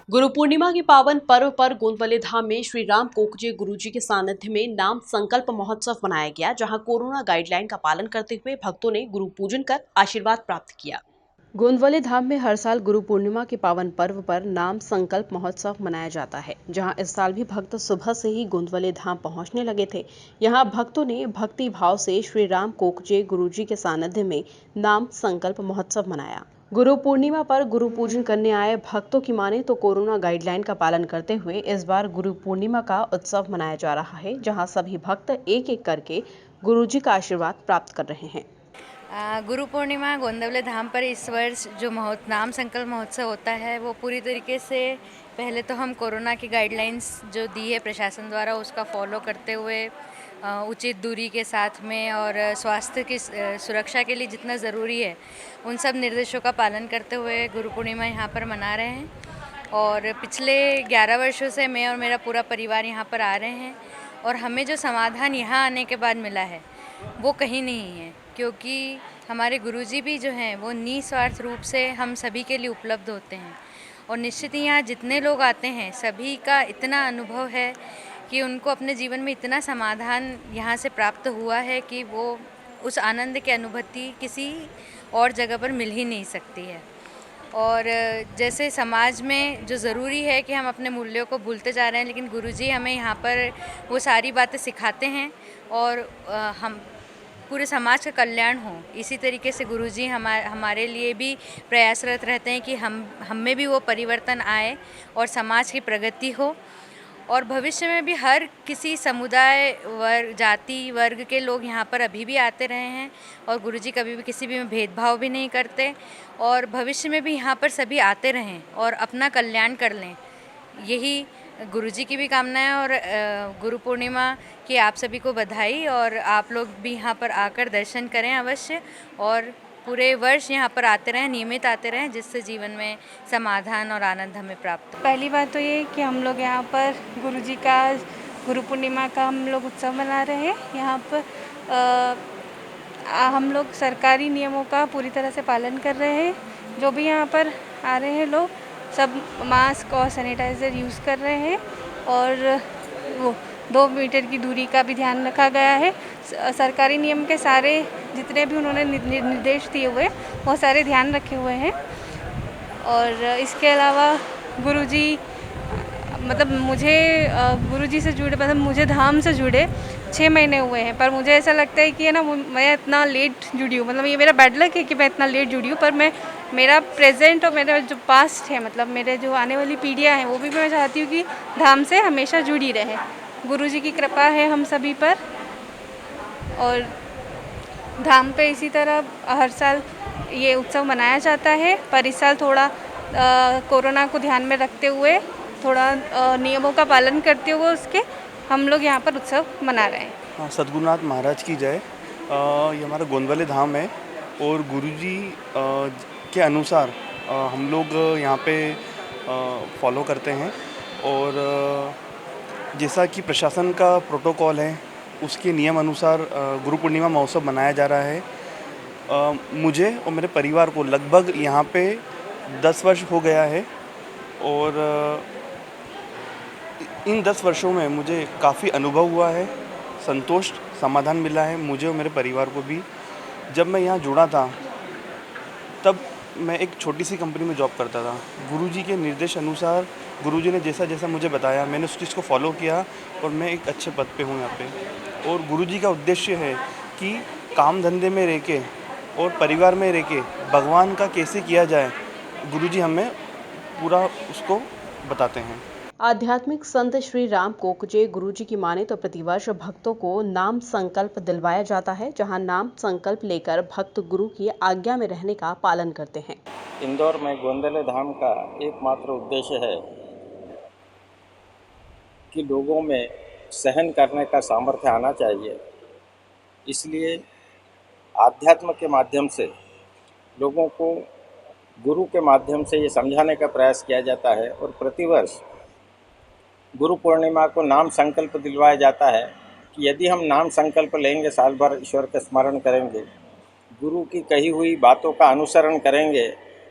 गुरु पूर्णिमा के पावन पर्व पर गोंदवले धाम में श्री राम कोकजे गुरुजी के सानिध्य में नाम संकल्प महोत्सव मनाया गया, जहां कोरोना गाइडलाइन का पालन करते हुए भक्तों ने गुरु पूजन कर आशीर्वाद प्राप्त किया। गोंदवले धाम में हर साल गुरु पूर्णिमा के पावन पर्व पर नाम संकल्प महोत्सव मनाया जाता है, जहां इस साल भी भक्त सुबह से ही गोंदवले धाम पहुंचने लगे थे। यहां भक्तों ने भक्ति भाव से श्री राम कोकजे गुरुजी के सानिध्य में नाम संकल्प महोत्सव मनाया। गुरु पूर्णिमा पर गुरु पूजन करने आए भक्तों की माने तो कोरोना गाइडलाइन का पालन करते हुए इस बार गुरु पूर्णिमा का उत्सव मनाया जा रहा है, जहां सभी भक्त एक एक करके गुरुजी का आशीर्वाद प्राप्त कर रहे हैं। गुरु पूर्णिमा गोंदवले धाम पर इस वर्ष जो नाम संकल्प महोत्सव होता है वो पूरी तरीके से पहले तो हम कोरोना की गाइडलाइंस जो दी है प्रशासन द्वारा उसका फॉलो करते हुए उचित दूरी के साथ में और स्वास्थ्य की सुरक्षा के लिए जितना ज़रूरी है उन सब निर्देशों का पालन करते हुए गुरु पूर्णिमा यहाँ पर मना रहे हैं। और पिछले 11 वर्षों से मैं और मेरा पूरा परिवार यहाँ पर आ रहे हैं और हमें जो समाधान यहाँ आने के बाद मिला है वो कहीं नहीं है, क्योंकि हमारे गुरुजी भी जो हैं वो निस्वार्थ रूप से हम सभी के लिए उपलब्ध होते हैं। और निश्चित ही यहाँ जितने लोग आते हैं सभी का इतना अनुभव है कि उनको अपने जीवन में इतना समाधान यहाँ से प्राप्त हुआ है कि वो उस आनंद की अनुभूति किसी और जगह पर मिल ही नहीं सकती है। और जैसे समाज में जो ज़रूरी है कि हम अपने मूल्यों को भूलते जा रहे हैं, लेकिन गुरुजी हमें यहाँ पर वो सारी बातें सिखाते हैं और हम पूरे समाज का कल्याण हो इसी तरीके से गुरुजी हमारे लिए भी प्रयासरत रहते हैं कि हम में भी वो परिवर्तन आए और समाज की प्रगति हो। और भविष्य में भी हर किसी समुदाय वर्ग जाति वर्ग के लोग यहाँ पर अभी भी आते रहे हैं और गुरुजी कभी भी किसी भी में भेदभाव भी नहीं करते और भविष्य में भी यहाँ पर सभी आते रहें और अपना कल्याण कर लें, यही गुरुजी की भी कामना है। और गुरु पूर्णिमा की आप सभी को बधाई और आप लोग भी यहाँ पर आकर दर्शन करें अवश्य और पूरे वर्ष यहाँ पर आते रहें, नियमित आते रहें, जिससे जीवन में समाधान और आनंद हमें प्राप्त हो। पहली बात तो ये कि हम लोग यहाँ पर गुरुजी का गुरु पूर्णिमा का हम लोग उत्सव मना रहे हैं। यहाँ पर हम लोग सरकारी नियमों का पूरी तरह से पालन कर रहे हैं। जो भी यहाँ पर आ रहे हैं लोग सब मास्क और सैनिटाइज़र यूज़ कर रहे हैं और वो 2 मीटर की दूरी का भी ध्यान रखा गया है। सरकारी नियम के सारे जितने भी उन्होंने निर्देश दिए हुए वो सारे ध्यान रखे हुए हैं। और इसके अलावा गुरुजी मतलब मुझे गुरुजी से जुड़े मतलब मुझे धाम से जुड़े 6 महीने हुए हैं, पर मुझे ऐसा लगता है कि है ना मैं इतना लेट जुड़ी हूँ, मतलब ये मेरा बैड लक है कि मैं इतना लेट जुड़ी हूँ। पर मेरा प्रेजेंट और मेरा जो पास्ट है मतलब मेरे जो आने वाली पीढ़ियाँ हैं वो भी मैं चाहती हूँ कि धाम से हमेशा जुड़ी रहें। गुरुजी की कृपा है हम सभी पर और धाम पे इसी तरह हर साल ये उत्सव मनाया जाता है, पर इस साल थोड़ा कोरोना को ध्यान में रखते हुए थोड़ा नियमों का पालन करते हुए उसके हम लोग यहाँ पर उत्सव मना रहे हैं। सद्गुरुनाथ महाराज की जय। ये हमारा गोंदवले धाम है और गुरुजी के अनुसार हम लोग यहाँ पे फॉलो करते हैं और जैसा कि प्रशासन का प्रोटोकॉल है उसके नियम अनुसार गुरु पूर्णिमा महोत्सव मनाया जा रहा है। मुझे और मेरे परिवार को लगभग यहाँ पे 10 वर्ष हो गया है और इन 10 वर्षों में मुझे काफ़ी अनुभव हुआ है, संतोष समाधान मिला है मुझे और मेरे परिवार को भी। जब मैं यहाँ जुड़ा था तब मैं एक छोटी सी कंपनी में जॉब करता था। गुरुजी के निर्देश अनुसार गुरुजी ने जैसा जैसा मुझे बताया मैंने उस चीज़ को फॉलो किया और मैं एक अच्छे पद पे हूँ यहाँ पे। और गुरुजी का उद्देश्य है कि काम धंधे में रह के और परिवार में रह के भगवान का कैसे किया जाए, गुरुजी हमें पूरा उसको बताते हैं। आध्यात्मिक संत श्री राम कोकजे गुरुजी की माने तो प्रतिवर्ष भक्तों को नाम संकल्प दिलवाया जाता है, जहां नाम संकल्प लेकर भक्त गुरु की आज्ञा में रहने का पालन करते हैं। इंदौर में गोंदवले धाम का एकमात्र उद्देश्य है कि लोगों में सहन करने का सामर्थ्य आना चाहिए। इसलिए आध्यात्म के माध्यम से लोगों को गुरु के माध्यम से ये समझाने का प्रयास किया जाता है और प्रतिवर्ष गुरु पूर्णिमा को नाम संकल्प दिलवाया जाता है कि यदि हम नाम संकल्प लेंगे, साल भर ईश्वर का स्मरण करेंगे, गुरु की कही हुई बातों का अनुसरण करेंगे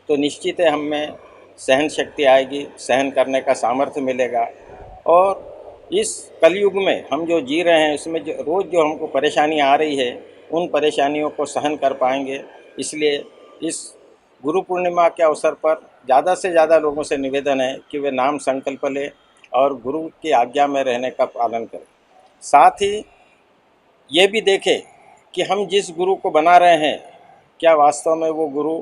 तो निश्चित है हमें सहन शक्ति आएगी, सहन करने का सामर्थ्य मिलेगा। और इस कलयुग में हम जो जी रहे हैं उसमें जो रोज़ जो हमको परेशानी आ रही है उन परेशानियों को सहन कर पाएंगे। इसलिए इस गुरु पूर्णिमा के अवसर पर ज़्यादा से ज़्यादा लोगों से निवेदन है कि वे नाम संकल्प लें और गुरु की आज्ञा में रहने का पालन करें। साथ ही ये भी देखें कि हम जिस गुरु को बना रहे हैं क्या वास्तव में वो गुरु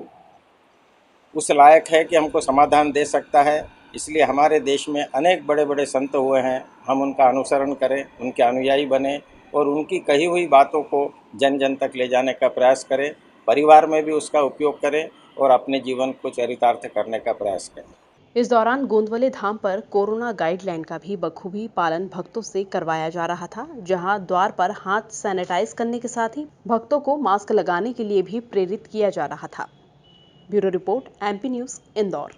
उस लायक है कि हमको समाधान दे सकता है। इसलिए हमारे देश में अनेक बड़े बड़े संत हुए हैं, हम उनका अनुसरण करें, उनके अनुयायी बने और उनकी कही हुई बातों को जन जन तक ले जाने का प्रयास करें, परिवार में भी उसका उपयोग करें और अपने जीवन को चरितार्थ करने का प्रयास करें। इस दौरान गोंदवले धाम पर कोरोना गाइडलाइन का भी बखूबी पालन भक्तों से करवाया जा रहा था, जहां द्वार पर हाथ सैनिटाइज करने के साथ ही भक्तों को मास्क लगाने के लिए भी प्रेरित किया जा रहा था। Bureau report, MP news, Indore.